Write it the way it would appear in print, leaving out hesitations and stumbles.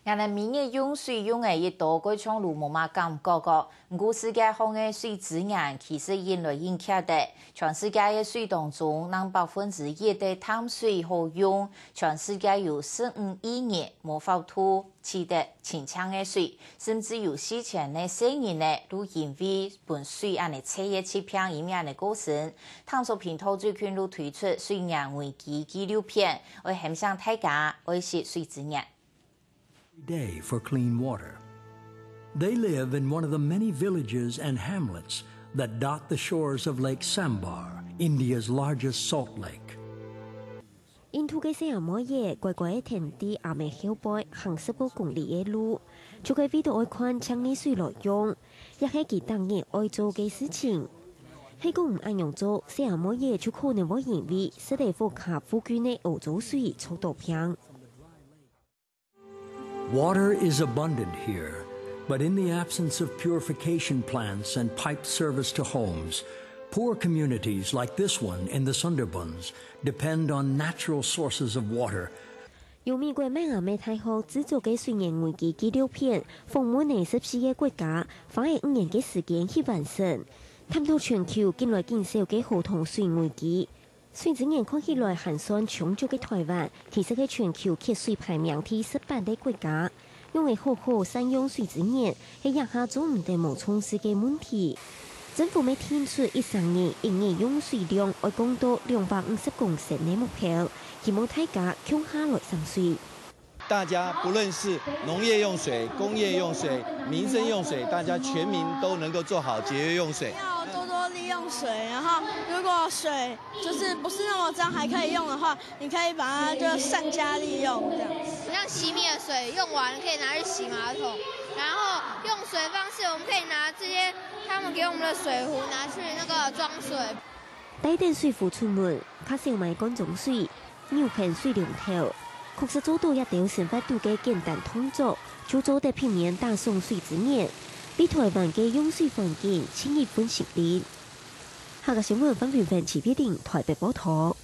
俺哋明日用水用嘅一多個像路冇嘛咁高個，古世界上嘅水資源其實引來引起的。全世界嘅水當中，能1%的淡水好用，全世界有15億年冇法度取得清澈嘅水，甚至有4000嘅生人呢都因為本水安尼車嘅欺騙以面嘅過程。探索頻道最近都推出水源危機紀錄片，為分享大家愛惜水資源。Day for clean water. They live in one of the many villages and hamlets that dot the shores of Lake Sambar, India's largest salt lake. 印度嘅西亞摩耶乖乖嘅田地阿美後背行10個公里嘅路，就佢為到愛看搶啲水來用，亦係佢當日愛做嘅事情。係個唔按樣做，西亞摩耶就可能會因為濕地附近附近嘅歐洲水臭到平。Water is abundant here, but in the absence of purification plants and piped service to homes, poor communities like this one in the Sundarbans depend on natural sources of water. 由美國邁阿密大學製作嘅水源危機紀錄片，訪問14個國家，花了5年嘅時間去完成，探討全球近來減少嘅河塘水危機。水資源看起來還算充足嘅台灣，其實係全球缺水排名第18嘅國家，用嚟好好善用水資源，係一下做唔到無從事嘅問題。政府未提出13年營業用水量會降到250公升嘅目標，希望大家共下來省水。大家不論是農業用水、工業用水、民生用水，大家全民都能夠做好節約用水。要多多利用水，然後如果水就是不是那麼髒還可以用的話，你可以把它就善加利用，這樣。像洗米的水用完可以拿去洗馬桶，然後用水方式我們可以拿這些他們給我們的水壺拿去那個裝水。帶點水壺出門，較少買乾淨水，牛盆水龍頭。確實做到一條成法度嘅簡單動作，就做得避免大送水資源，比台灣嘅用水環境輕易分析啲。下個新聞分別起必定台北報道。